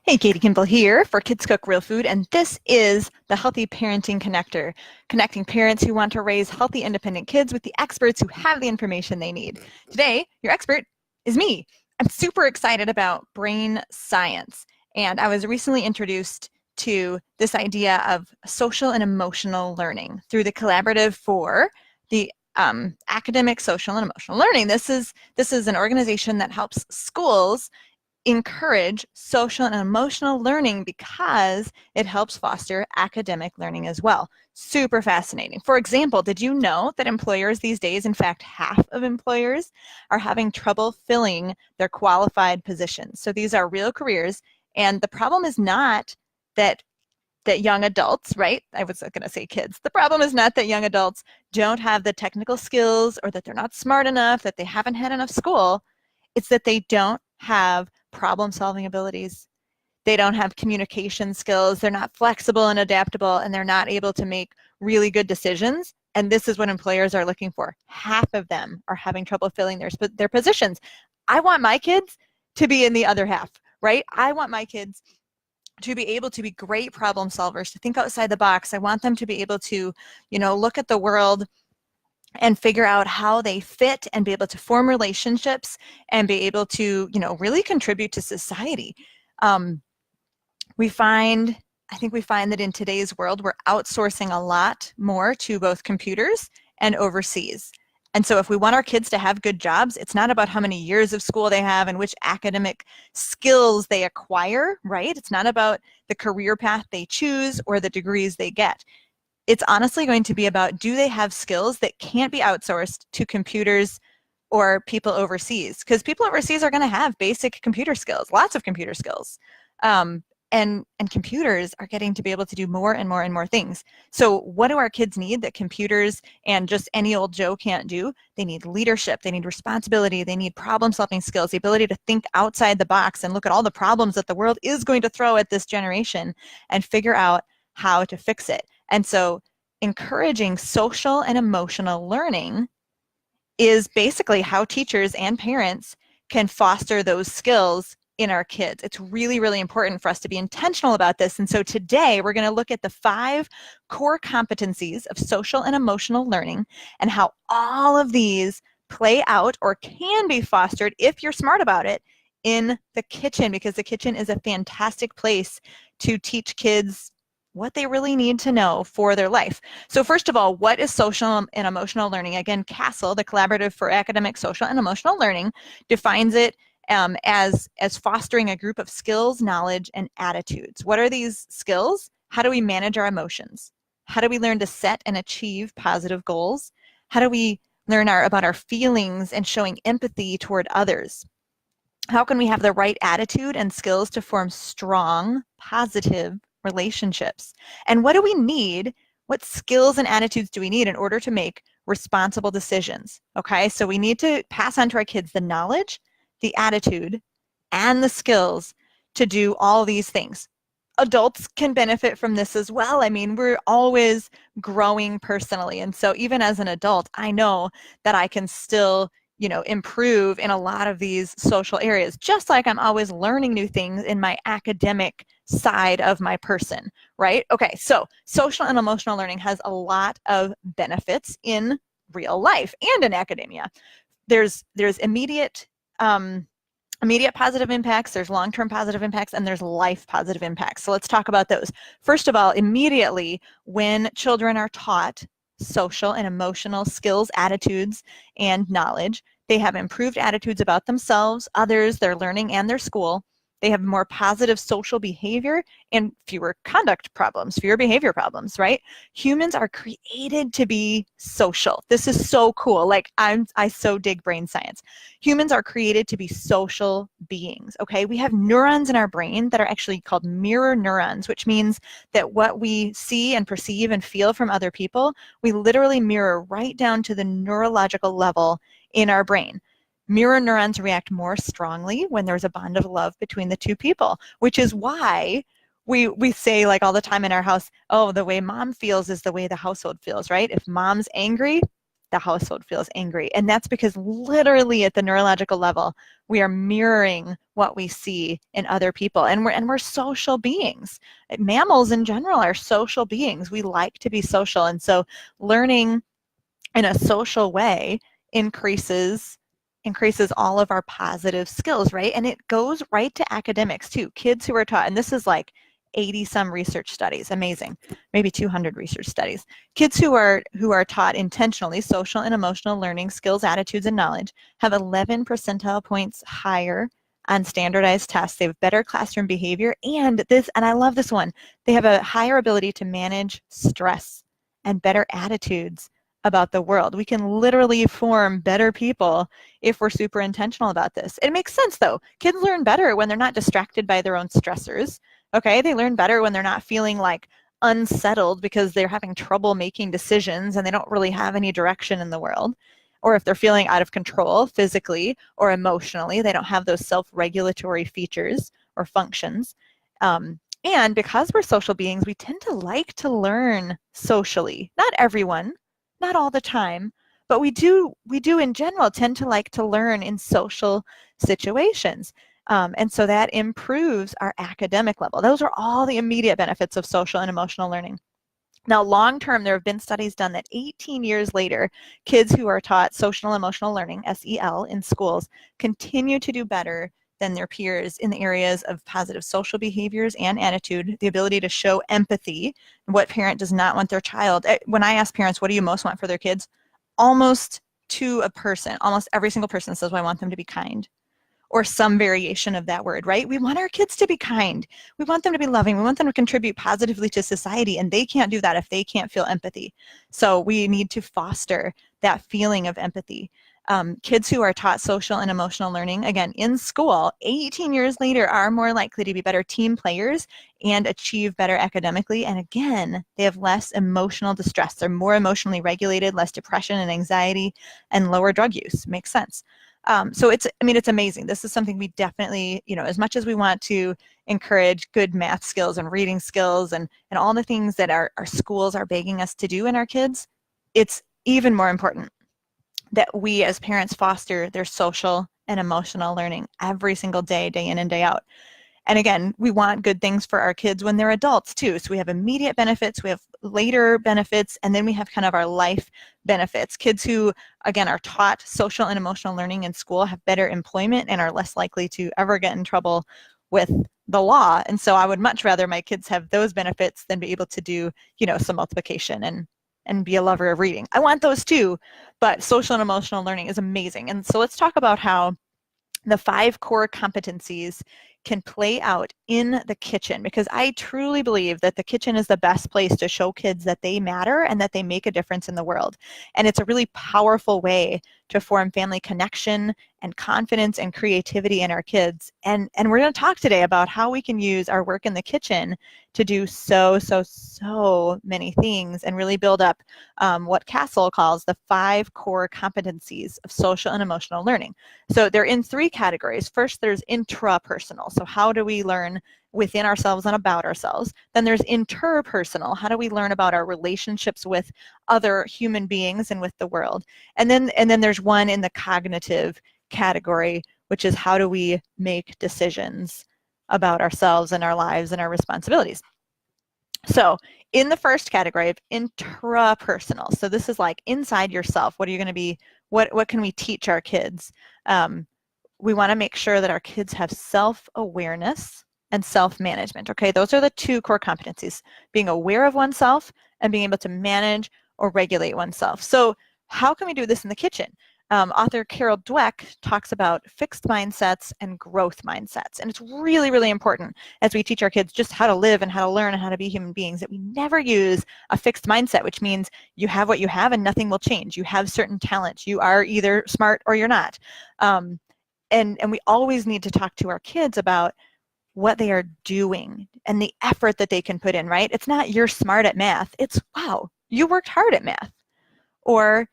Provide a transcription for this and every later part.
Hey, Katie Kimball here for Kids Cook Real Food, and this is the Healthy Parenting Connector, connecting parents who want to raise healthy, independent kids with the experts who have the information they need. Today, your expert is me. I'm super excited about brain science, and I was recently introduced to this idea of social and emotional learning through the Collaborative for the Academic, Social, and Emotional Learning. This is an organization that helps schools encourage social and emotional learning because it helps foster academic learning as well. Super fascinating. For example, did you know that employers these days, in fact, half of employers are having trouble filling their qualified positions? So these are real careers, and the problem is not that young adults, right? I was going to say kids. The problem is not that young adults don't have the technical skills or that they're not smart enough, that they haven't had enough school. It's that they don't have problem-solving abilities. They don't have communication skills. They're not flexible and adaptable, and they're not able to make really good decisions. And this is what employers are looking for. Half of them are having trouble filling their positions. I want my kids to be in the other half, right? I want my kids to be able to be great problem solvers, to think outside the box. I want them to be able to, look at the world and figure out how they fit and be able to form relationships and be able to, really contribute to society. I think we find that in today's world, we're outsourcing a lot more to both computers and overseas. And so if we want our kids to have good jobs, it's not about how many years of school they have and which academic skills they acquire, right? It's not about the career path they choose or the degrees they get. It's honestly going to be about, do they have skills that can't be outsourced to computers or people overseas? Because people overseas are going to have basic computer skills, lots of computer skills. And computers are getting to be able to do more and more and more things. So what do our kids need that computers and just any old Joe can't do? They need leadership, they need responsibility, they need problem-solving skills, the ability to think outside the box and look at all the problems that the world is going to throw at this generation and figure out how to fix it. And so encouraging social and emotional learning is basically how teachers and parents can foster those skills in our kids. It's really, really important for us to be intentional about this. And so today we're going to look at the 5 core competencies of social and emotional learning and how all of these play out or can be fostered if you're smart about it in the kitchen, because the kitchen is a fantastic place to teach kids what they really need to know for their life. So first of all, what is social and emotional learning? Again, CASEL, the Collaborative for Academic, Social, and Emotional Learning, defines it as fostering a group of skills, knowledge, and attitudes. What are these skills? How do we manage our emotions? How do we learn to set and achieve positive goals? How do we learn about our feelings and showing empathy toward others? How can we have the right attitude and skills to form strong, positive relationships? And what do we need? What skills and attitudes do we need in order to make responsible decisions? Okay, so we need to pass on to our kids the knowledge, the attitude, and the skills to do all these things. Adults can benefit from this as well. I mean, we're always growing personally. And so even as an adult, I know that I can still, improve in a lot of these social areas, just like I'm always learning new things in my academic side of my person, right? Okay, so social and emotional learning has a lot of benefits in real life and in academia. There's immediate positive impacts, there's long-term positive impacts, and there's life positive impacts. So let's talk about those. First of all, immediately when children are taught social and emotional skills, attitudes, and knowledge, they have improved attitudes about themselves, others, their learning, and their school. They have more positive social behavior and fewer conduct problems, fewer behavior problems, right? Humans are created to be social. This is so cool. Like I so dig brain science. Humans are created to be social beings, okay? We have neurons in our brain that are actually called mirror neurons, which means that what we see and perceive and feel from other people, we literally mirror right down to the neurological level in our brain. Mirror neurons react more strongly when there's a bond of love between the two people, which is why we say, like, all the time in our house, oh, the way mom feels is the way the household feels, right? If mom's angry, the household feels angry. And that's because literally at the neurological level, We are mirroring what we see in other people, and we're social beings. Mammals in general are social beings. We like to be social, and so learning in a social way increases all of our positive skills, right? And it goes right to academics too. Kids who are taught, and this is like 80 some research studies, amazing, maybe 200 research studies. Kids who are taught intentionally social and emotional learning skills, attitudes, and knowledge have 11 percentile points higher on standardized tests. They have better classroom behavior, and I love this one, they have a higher ability to manage stress and better attitudes about the world. We can literally form better people if we're super intentional about this. It makes sense though. Kids learn better when they're not distracted by their own stressors. Okay, they learn better when they're not feeling like unsettled because they're having trouble making decisions and they don't really have any direction in the world. Or if they're feeling out of control physically or emotionally, they don't have those self-regulatory features or functions. And because we're social beings, we tend to like to learn socially. Not everyone, not all the time, but we do in general tend to like to learn in social situations. And so that improves our academic level. Those are all the immediate benefits of social and emotional learning. Now, long term, there have been studies done that 18 years later, kids who are taught social and emotional learning, SEL, in schools continue to do better than their peers in the areas of positive social behaviors and attitude, the ability to show empathy. What parent does not want their child? When I ask parents, what do you most want for their kids? Almost to a person, almost every single person says, well, I want them to be kind, or some variation of that word, right? We want our kids to be kind. We want them to be loving. We want them to contribute positively to society, and they can't do that if they can't feel empathy. So we need to foster that feeling of empathy. Kids who are taught social and emotional learning, again, in school, 18 years later, are more likely to be better team players and achieve better academically. And again, they have less emotional distress. They're more emotionally regulated, less depression and anxiety, and lower drug use. Makes sense. So it's amazing. This is something we definitely, as much as we want to encourage good math skills and reading skills and all the things that our schools are begging us to do in our kids, it's even more important that we as parents foster their social and emotional learning every single day, day in and day out. And again, we want good things for our kids when they're adults too. So we have immediate benefits, we have later benefits, and then we have kind of our life benefits. Kids who, again, are taught social and emotional learning in school have better employment and are less likely to ever get in trouble with the law. And so I would much rather my kids have those benefits than be able to do, some multiplication and be a lover of reading. I want those too, but social and emotional learning is amazing. And so let's talk about how the 5 core competencies can play out in the kitchen, because I truly believe that the kitchen is the best place to show kids that they matter and that they make a difference in the world. And it's a really powerful way to form family connection and confidence and creativity in our kids. And we're going to talk today about how we can use our work in the kitchen to do so many things and really build up what CASEL calls the 5 core competencies of social and emotional learning. So they're in 3 categories. First, there's intrapersonal. So how do we learn within ourselves and about ourselves? Then there's interpersonal. How do we learn about our relationships with other human beings and with the world? And then there's one in the cognitive category, which is how do we make decisions about ourselves and our lives and our responsibilities. So in the first category of intrapersonal, so this is like inside yourself. What are you going to be, what can we teach our kids? We want to make sure that our kids have self-awareness and self-management. Okay, those are the 2 core competencies: being aware of oneself and being able to manage or regulate oneself. So how can we do this in the kitchen? Author Carol Dweck talks about fixed mindsets and growth mindsets. And it's really, really important as we teach our kids just how to live and how to learn and how to be human beings that we never use a fixed mindset, which means you have what you have and nothing will change. You have certain talents. You are either smart or you're not. And we always need to talk to our kids about what they are doing and the effort that they can put in, right? It's not you're smart at math. It's, wow, you worked hard at math. Or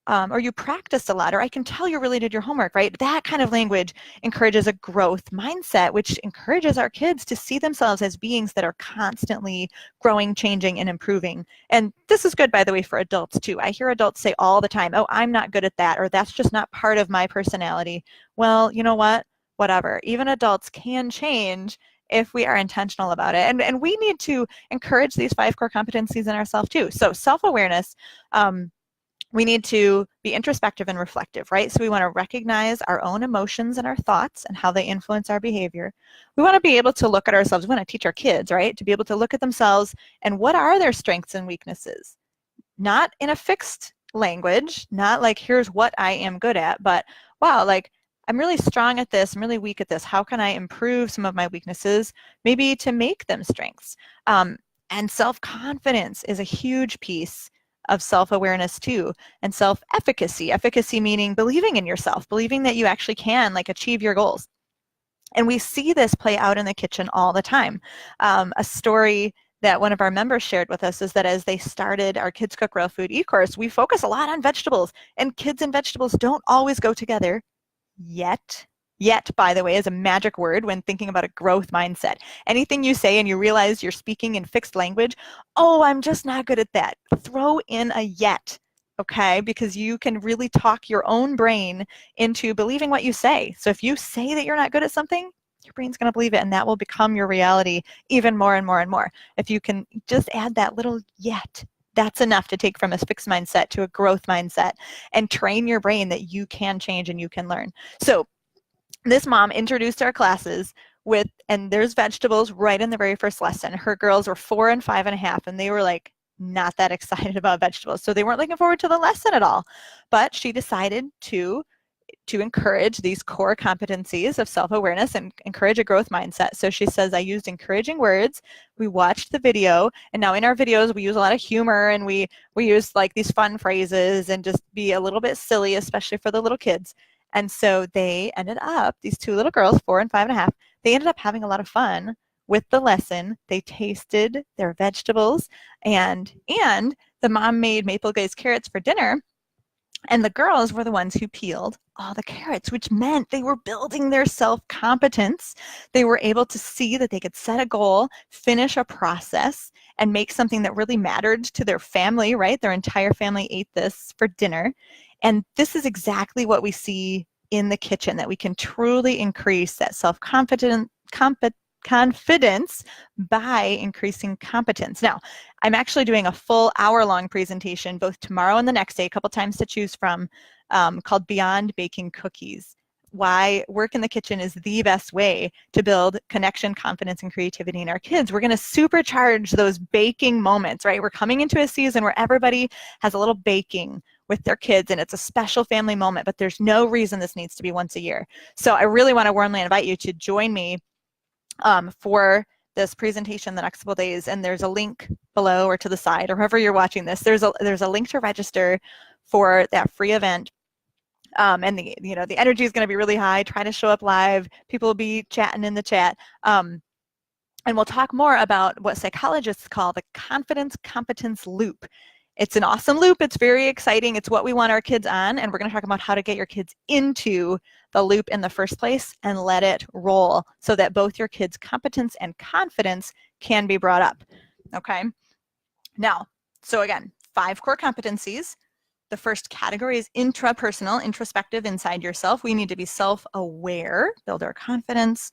or you practiced a lot, or I can tell you really did your homework, right? That kind of language encourages a growth mindset, which encourages our kids to see themselves as beings that are constantly growing, changing, and improving. And this is good, by the way, for adults too. I hear adults say all the time, oh, I'm not good at that, or that's just not part of my personality. Well, you know what? Whatever. Even adults can change if we are intentional about it. And we need to encourage these 5 core competencies in ourselves too. So self-awareness, we need to be introspective and reflective, right? So we want to recognize our own emotions and our thoughts and how they influence our behavior. We want to be able to look at ourselves. We want to teach our kids, right? To be able to look at themselves and what are their strengths and weaknesses? Not in a fixed language, not like, here's what I am good at, but wow, like, I'm really strong at this, I'm really weak at this. How can I improve some of my weaknesses, maybe to make them strengths? And self-confidence is a huge piece of self-awareness too, and self-efficacy. Efficacy meaning believing in yourself, believing that you actually can like achieve your goals. And we see this play out in the kitchen all the time. A story that one of our members shared with us is that as they started our Kids Cook Real Food e-course, we focus a lot on vegetables, and kids and vegetables don't always go together yet. Yet, by the way, is a magic word when thinking about a growth mindset. Anything you say and you realize you're speaking in fixed language, oh, I'm just not good at that. Throw in a yet, okay? Because you can really talk your own brain into believing what you say. So if you say that you're not good at something, your brain's going to believe it, and that will become your reality even more and more and more. If you can just add that little yet, that's enough to take from a fixed mindset to a growth mindset and train your brain that you can change and you can learn. So this mom introduced our classes with, and there's vegetables right in the very first lesson. Her girls were 4 and 5.5, and they were like not that excited about vegetables. So they weren't looking forward to the lesson at all. But she decided to encourage these core competencies of self-awareness and encourage a growth mindset. So she says, I used encouraging words. We watched the video, and now in our videos, we use a lot of humor, and we use like these fun phrases and just be a little bit silly, especially for the little kids. And so they ended up, these 2 little girls, 4 and 5.5, they ended up having a lot of fun with the lesson. They tasted their vegetables, and the mom made maple glazed carrots for dinner. And the girls were the ones who peeled all the carrots, which meant they were building their self-competence. They were able to see that they could set a goal, finish a process, and make something that really mattered to their family, right? Their entire family ate this for dinner. And this is exactly what we see in the kitchen, that we can truly increase that self-confidence by increasing competence. Now, I'm actually doing a full hour-long presentation both tomorrow and the next day, a couple times to choose from, called Beyond Baking Cookies. Why work in the kitchen is the best way to build connection, confidence, and creativity in our kids. We're going to supercharge those baking moments, right? We're coming into a season where everybody has a little baking with their kids, and it's a special family moment, but there's no reason this needs to be once a year. So I really want to warmly invite you to join me for this presentation the next couple days, and there's a link below or to the side, or wherever you're watching this. There's a link to register for that free event. And the energy is going to be really high. Try to show up live. People will be chatting in the chat. And we'll talk more about what psychologists call the confidence competence loop. It's an awesome loop. It's very exciting. It's what we want our kids on, and we're going to talk about how to get your kids into the loop in the first place and let it roll so that both your kids' competence and confidence can be brought up. Okay? Now, so again, 5 core competencies. The first category is intrapersonal, introspective, inside yourself. We need to be self-aware, build our confidence,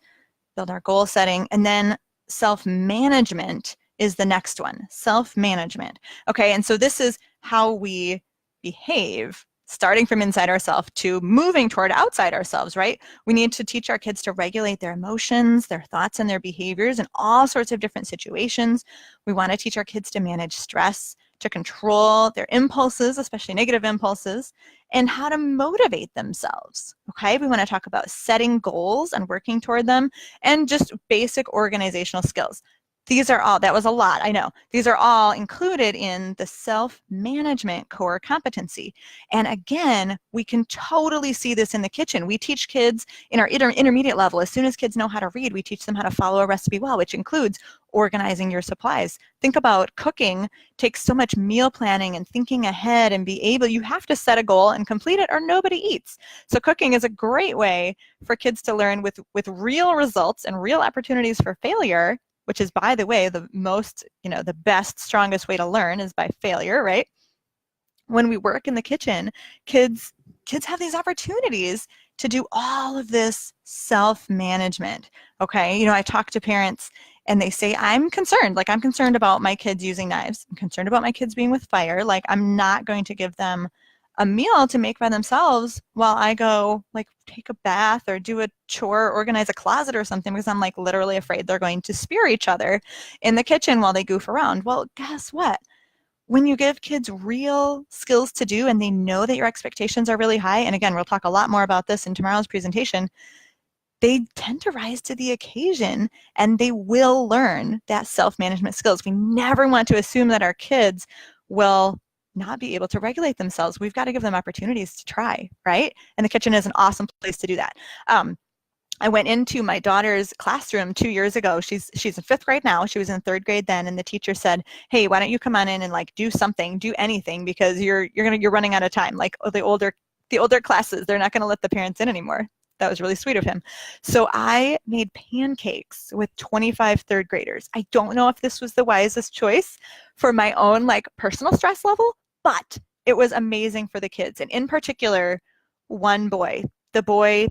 build our goal setting, and then self-management is the next one, self-management. Okay, and so this is how we behave, starting from inside ourselves to moving toward outside ourselves, right? We need to teach our kids to regulate their emotions, their thoughts, and their behaviors in all sorts of different situations. We want to teach our kids to manage stress, to control their impulses, especially negative impulses, and how to motivate themselves, okay? We want to talk about setting goals and working toward them, and just basic organizational skills. These are all, that was a lot, I know. These are all included in the self-management core competency. And again, we can totally see this in the kitchen. We teach kids in our intermediate level, as soon as kids know how to read, we teach them how to follow a recipe well, which includes organizing your supplies. Think about cooking takes so much meal planning and thinking ahead and be able, you have to set a goal and complete it or nobody eats. So cooking is a great way for kids to learn with real results and real opportunities for failure, which is, by the way, the most, the best, strongest way to learn is by failure, right? When we work in the kitchen, kids have these opportunities to do all of this self-management, okay? I talk to parents and they say, I'm concerned about my kids using knives. I'm concerned about my kids being with fire. Like, I'm not going to give them a meal to make by themselves while I go take a bath or do a chore, organize a closet or something, because I'm literally afraid they're going to spear each other in the kitchen while they goof around. Well, guess what? When you give kids real skills to do and they know that your expectations are really high, and again, we'll talk a lot more about this in tomorrow's presentation, they tend to rise to the occasion and they will learn that self-management skills. We never want to assume that our kids will not be able to regulate themselves. We've got to give them opportunities to try, right? And the kitchen is an awesome place to do that. I went into my daughter's classroom 2 years ago. She's in 5th grade now. She was in 3rd grade then, and the teacher said, "Hey, why don't you come on in and do something, do anything, because you're running out of time. The older classes, they're not going to let the parents in anymore." That was really sweet of him. So I made pancakes with 25 3rd graders. I don't know if this was the wisest choice for my own personal stress level, but it was amazing for the kids. And in particular, one boy, the boy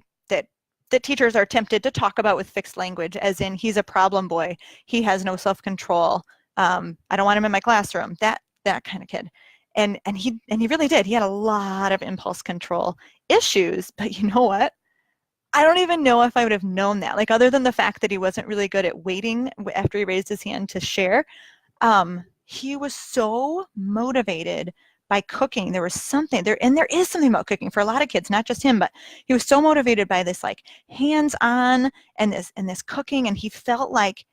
that teachers are tempted to talk about with fixed language, as in he's a problem boy. He has no self-control. I don't want him in my classroom. That kind of kid. And he really did. He had a lot of impulse control issues, but you know what? I don't even know if I would have known that, other than the fact that he wasn't really good at waiting after he raised his hand to share. He was so motivated by cooking. There was something there, and there is something about cooking for a lot of kids, not just him, but he was so motivated by this hands-on and this cooking, and he felt like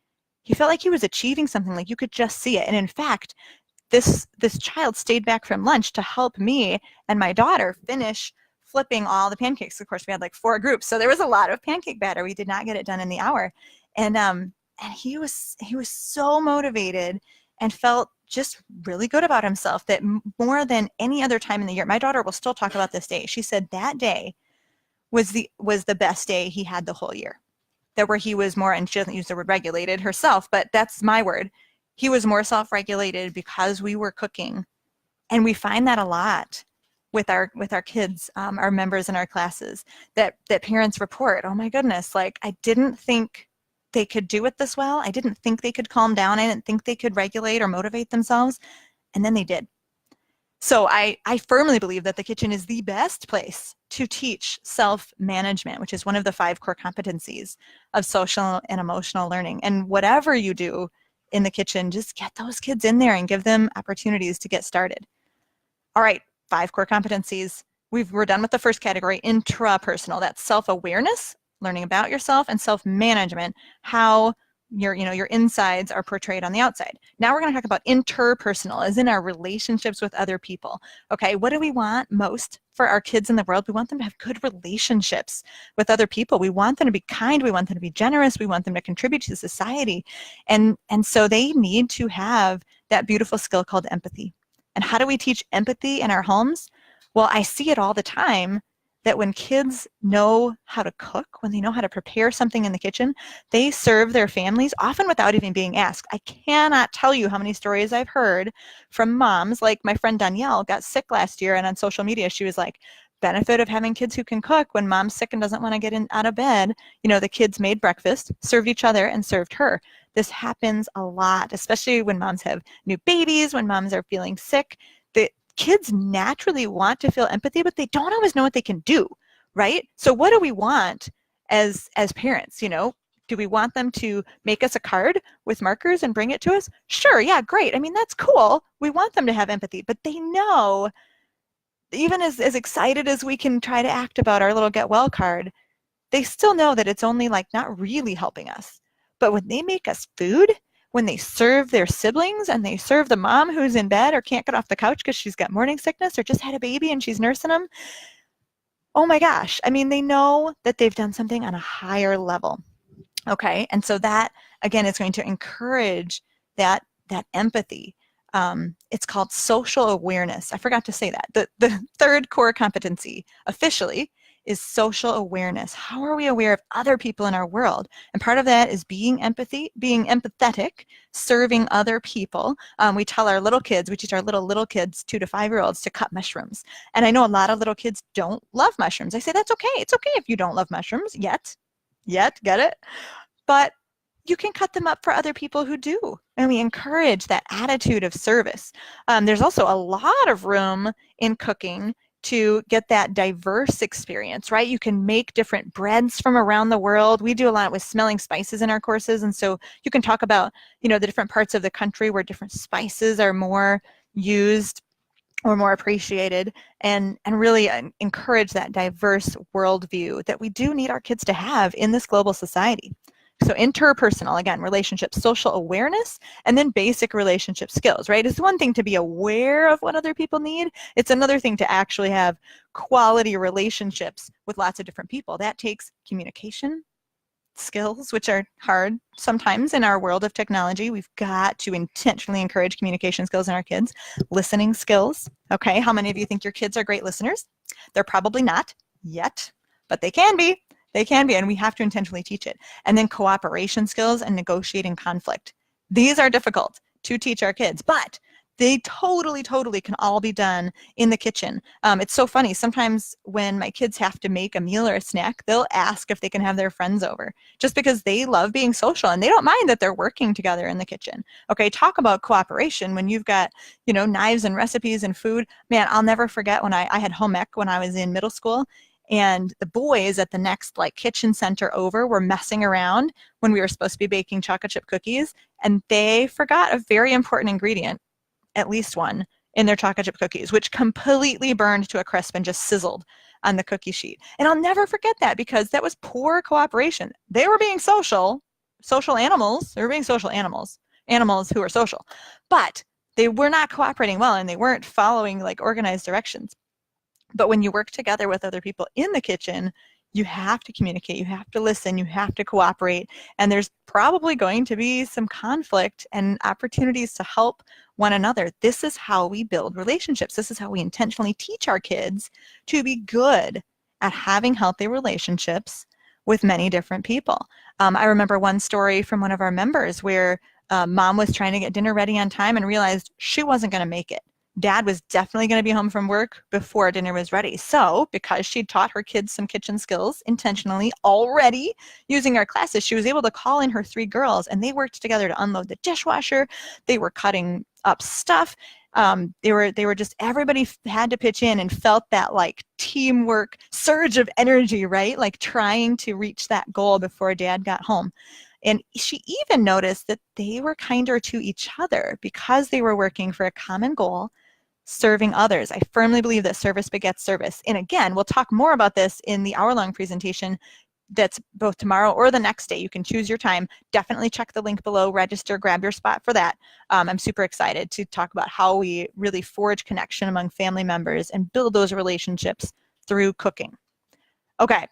he was achieving something. You could just see it. And in fact, this child stayed back from lunch to help me and my daughter finish flipping all the pancakes. Of course, we had 4 groups, so there was a lot of pancake batter. We did not get it done in the hour, and he was so motivated and felt just really good about himself, that more than any other time in the year, my daughter will still talk about this day. She said that day was the best day he had the whole year. That where he was more, and she doesn't use the word regulated herself, but that's my word. He was more self-regulated because we were cooking, and we find that a lot with our kids, our members in our classes, that parents report, "Oh my goodness, I didn't think they could do it this well. I didn't think they could calm down. I didn't think they could regulate or motivate themselves." And then they did. So I firmly believe that the kitchen is the best place to teach self-management, which is one of the 5 core competencies of social and emotional learning. And whatever you do in the kitchen, just get those kids in there and give them opportunities to get started. All right, 5 core competencies. We're done with the first category, intrapersonal. That's self-awareness, learning about yourself, and self-management, how your insides are portrayed on the outside. Now we're going to talk about interpersonal, as in our relationships with other people. Okay, what do we want most for our kids in the world? We want them to have good relationships with other people. We want them to be kind. We want them to be generous. We want them to contribute to society. And so they need to have that beautiful skill called empathy. And how do we teach empathy in our homes? Well, I see it all the time, that when kids know how to cook, when they know how to prepare something in the kitchen, they serve their families, often without even being asked. I cannot tell you how many stories I've heard from moms, like my friend Danielle got sick last year, and on social media she was like, benefit of having kids who can cook: when mom's sick and doesn't want to get out of bed, the kids made breakfast, served each other, and served her. This happens a lot, especially when moms have new babies, when moms are feeling sick. The kids naturally want to feel empathy, but they don't always know what they can do, right? So what do we want as parents? Do we want them to make us a card with markers and bring it to us? Sure, yeah, great. I mean, that's cool. We want them to have empathy, but they know, even as excited as we can try to act about our little get well card, they still know that it's only not really helping us. But when they make us food, when they serve their siblings and they serve the mom who's in bed or can't get off the couch because she's got morning sickness or just had a baby and she's nursing them. Oh my gosh, I mean, they know that they've done something on a higher level. Okay, and so that, again, is going to encourage that empathy. It's called social awareness. I forgot to say that. The third core competency officially is social awareness. How are we aware of other people in our world? And part of that is being empathetic, serving other people. We tell our little kids, we teach our little kids, 2 to 5-year-olds, to cut mushrooms. And I know a lot of little kids don't love mushrooms. I say, that's okay. It's okay if you don't love mushrooms yet, get it? But you can cut them up for other people who do. And we encourage that attitude of service. There's also a lot of room in cooking to get that diverse experience, right? You can make different breads from around the world. We do a lot with smelling spices in our courses. And so you can talk about, the different parts of the country where different spices are more used or more appreciated, and really encourage that diverse worldview that we do need our kids to have in this global society. So interpersonal, again, relationships, social awareness, and then basic relationship skills, right? It's one thing to be aware of what other people need. It's another thing to actually have quality relationships with lots of different people. That takes communication skills, which are hard sometimes in our world of technology. We've got to intentionally encourage communication skills in our kids. Listening skills, okay? How many of you think your kids are great listeners? They're probably not yet, but they can be. They can be, and we have to intentionally teach it. And then cooperation skills and negotiating conflict. These are difficult to teach our kids, but they totally can all be done in the kitchen. It's so funny. Sometimes when my kids have to make a meal or a snack, they'll ask if they can have their friends over, just because they love being social and they don't mind that they're working together in the kitchen. Okay, talk about cooperation when you've got, knives and recipes and food. Man, I'll never forget when I had home ec when I was in middle school. And the boys at the next kitchen center over were messing around when we were supposed to be baking chocolate chip cookies, and they forgot a very important ingredient, at least one, in their chocolate chip cookies, which completely burned to a crisp and just sizzled on the cookie sheet. And I'll never forget that, because that was poor cooperation. They were being social animals. They were being social animals who are social, but they were not cooperating well, and they weren't following organized directions. But when you work together with other people in the kitchen, you have to communicate, you have to listen, you have to cooperate, and there's probably going to be some conflict and opportunities to help one another. This is how we build relationships. This is how we intentionally teach our kids to be good at having healthy relationships with many different people. I remember one story from one of our members where mom was trying to get dinner ready on time and realized she wasn't going to make it. Dad was definitely going to be home from work before dinner was ready. So because she'd taught her kids some kitchen skills intentionally already using our classes, she was able to call in her 3 girls, and they worked together to unload the dishwasher. They were cutting up stuff. They were just, everybody had to pitch in and felt that teamwork surge of energy, right? Trying to reach that goal before Dad got home. And she even noticed that they were kinder to each other because they were working for a common goal, serving others. I firmly believe that service begets service. And again, we'll talk more about this in the hour-long presentation that's both tomorrow or the next day. You can choose your time. Definitely check the link below, register, grab your spot for that. I'm super excited to talk about how we really forge connection among family members and build those relationships through cooking. Okay.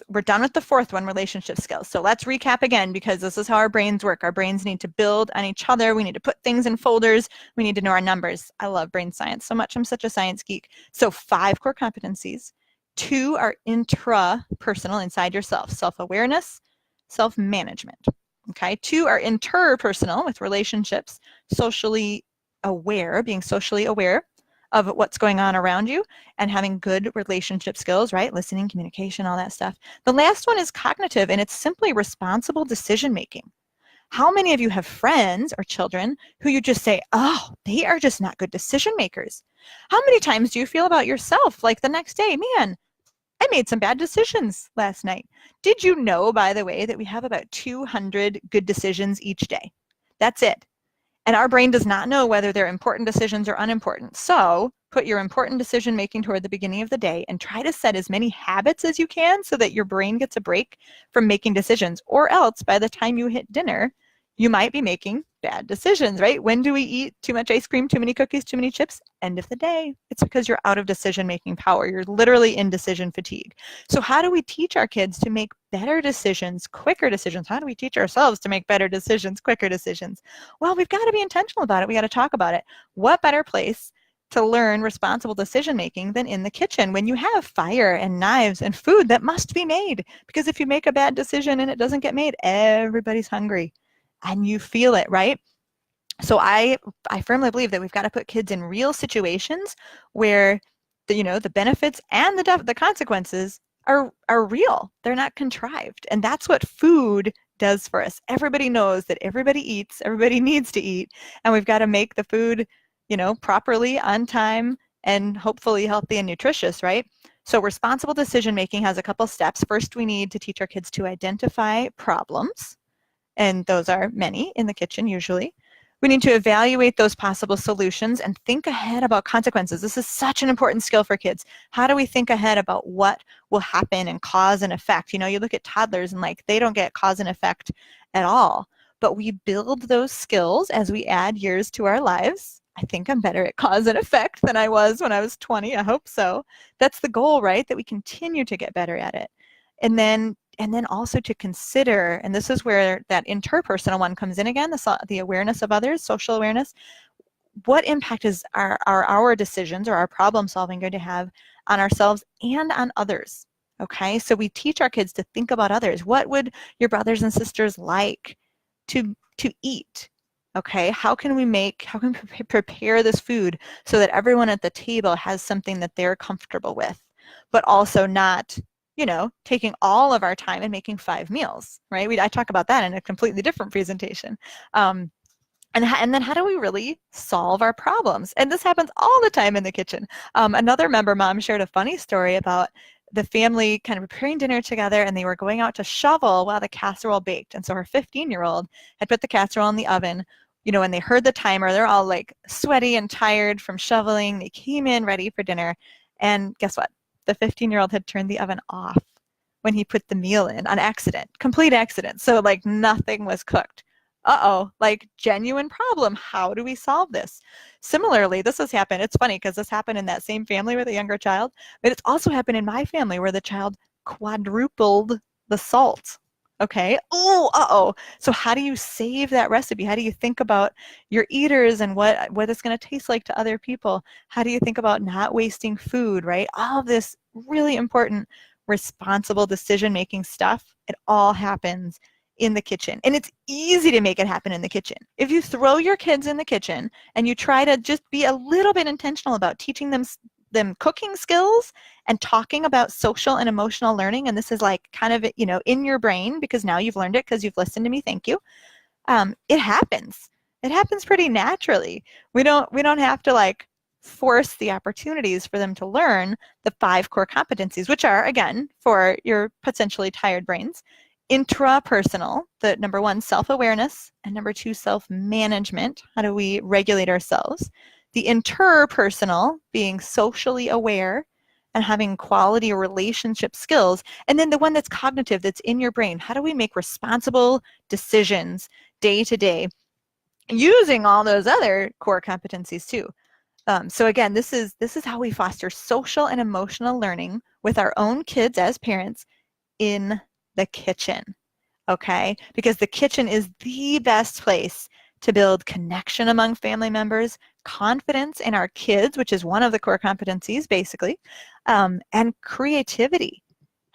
We're done with the 4th one, relationship skills. So let's recap again, because this is how our brains work. Our brains need to build on each other. We need to put things in folders. We need to know our numbers. I love brain science so much. I'm such a science geek. So 5 core competencies. 2 are intrapersonal, inside yourself, self-awareness, self-management. Okay. 2 are interpersonal, with relationships, socially aware, being socially aware of what's going on around you and having good relationship skills, right? Listening, communication, all that stuff. The last one is cognitive, and it's simply responsible decision making. How many of you have friends or children who you just say, oh, they are just not good decision makers? How many times do you feel about yourself the next day, man, I made some bad decisions last night? Did you know, by the way, that we have about 200 good decisions each day? That's it. And our brain does not know whether they're important decisions or unimportant. So put your important decision making toward the beginning of the day and try to set as many habits as you can so that your brain gets a break from making decisions, or else by the time you hit dinner, You might be making bad decisions, right? When do we eat too much ice cream, too many cookies, too many chips? End of the day. It's because you're out of decision-making power. You're literally in decision fatigue. So how do we teach our kids to make better decisions, quicker decisions? How do we teach ourselves to make better decisions, quicker decisions? Well, we've got to be intentional about it. We got to talk about it. What better place to learn responsible decision making than in the kitchen when you have fire and knives and food that must be made? Because if you make a bad decision and it doesn't get made, everybody's hungry and you feel it, right? So I firmly believe that we've got to put kids in real situations where the benefits and the consequences are real. They're not contrived. And that's what food does for us. Everybody knows that everybody eats, everybody needs to eat, and we've got to make the food, properly, on time, and hopefully healthy and nutritious, right? So responsible decision making has a couple steps. First, we need to teach our kids to identify problems, and those are many in the kitchen usually. We need to evaluate those possible solutions and think ahead about consequences. This is such an important skill for kids. How do we think ahead about what will happen and cause and effect? You look at toddlers and they don't get cause and effect at all. But we build those skills as we add years to our lives. I think I'm better at cause and effect than I was when I was 20. I hope so. That's the goal, right? That we continue to get better at it. And then also to consider, and this is where that interpersonal one comes in again, the awareness of others, social awareness. What impact is our decisions or our problem solving going to have on ourselves and on others? Okay, so we teach our kids to think about others. What would your brothers and sisters like to eat? Okay, how can we prepare this food so that everyone at the table has something that they're comfortable with, but also not taking all of our time and making 5 meals, right? I talk about that in a completely different presentation. And then how do we really solve our problems? And this happens all the time in the kitchen. Another member mom shared a funny story about the family kind of preparing dinner together, and they were going out to shovel while the casserole baked. And so her 15-year-old had put the casserole in the oven. When they heard the timer, they're all sweaty and tired from shoveling. They came in ready for dinner, and guess what? The 15-year-old had turned the oven off when he put the meal in on accident, complete accident. So nothing was cooked. Uh-oh, genuine problem. How do we solve this? Similarly, this has happened. It's funny because this happened in that same family with a younger child, but it's also happened in my family where the child quadrupled the salt. Okay. Oh, uh-oh. So how do you save that recipe? How do you think about your eaters and what it's going to taste like to other people? How do you think about not wasting food, right? All of this really important, responsible decision-making stuff. It all happens in the kitchen. And it's easy to make it happen in the kitchen. If you throw your kids in the kitchen and you try to just be a little bit intentional about teaching them cooking skills and talking about social and emotional learning, and this is kind of in your brain because now you've learned it because you've listened to me, thank you. It happens. It happens pretty naturally. We don't have to force the opportunities for them to learn the 5 core competencies, which are, again, for your potentially tired brains: intrapersonal, the number 1, self-awareness, and number 2, self-management. How do we regulate ourselves? The interpersonal, being socially aware and having quality relationship skills. And then the one that's cognitive, that's in your brain. How do we make responsible decisions day to day using all those other core competencies too? So again, this is how we foster social and emotional learning with our own kids as parents in the kitchen, okay? Because the kitchen is the best place to build connection among family members, confidence in our kids, which is one of the core competencies, basically, and creativity.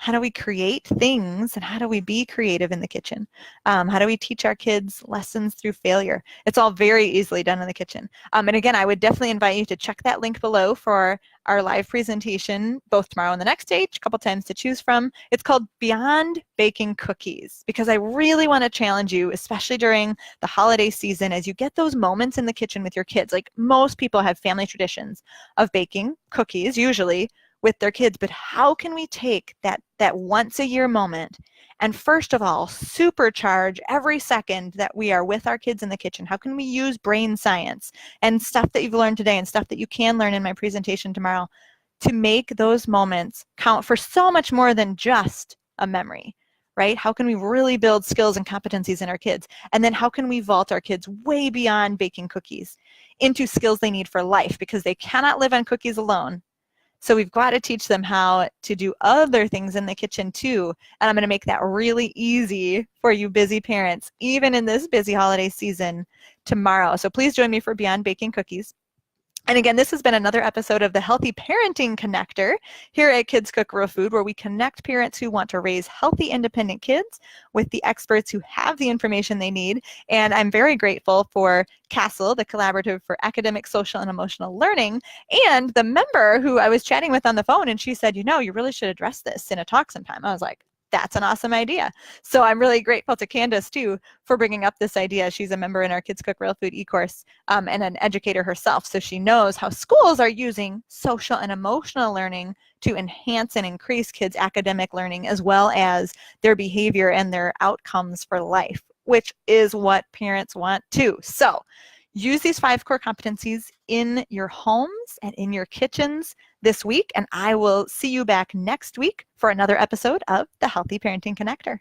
How do we create things, and how do we be creative in the kitchen? How do we teach our kids lessons through failure? It's all very easily done in the kitchen. And again, I would definitely invite you to check that link below for our live presentation, both tomorrow and the next day, a couple times to choose from. It's called Beyond Baking Cookies, because I really want to challenge you, especially during the holiday season, as you get those moments in the kitchen with your kids. Most people have family traditions of baking cookies, usually, with their kids, but how can we take that once a year moment and first of all supercharge every second that we are with our kids in the kitchen? How can we use brain science and stuff that you've learned today and stuff that you can learn in my presentation tomorrow to make those moments count for so much more than just a memory, right? How can we really build skills and competencies in our kids? And then how can we vault our kids way beyond baking cookies into skills they need for life, because they cannot live on cookies alone. So we've got to teach them how to do other things in the kitchen too. And I'm going to make that really easy for you busy parents, even in this busy holiday season tomorrow. So please join me for Beyond Baking Cookies. And again, this has been another episode of the Healthy Parenting Connector here at Kids Cook Real Food, where we connect parents who want to raise healthy, independent kids with the experts who have the information they need. And I'm very grateful for CASEL, the Collaborative for Academic, Social, and Emotional Learning, and the member who I was chatting with on the phone, and she said, you know, you really should address this in a talk sometime. I was like, that's an awesome idea. So I'm really grateful to Candace too for bringing up this idea. She's a member in our Kids Cook Real Food e-course and an educator herself. So she knows how schools are using social and emotional learning to enhance and increase kids' academic learning, as well as their behavior and their outcomes for life, which is what parents want too. So use these 5 core competencies in your homes and in your kitchens this week, and I will see you back next week for another episode of the Healthy Parenting Connector.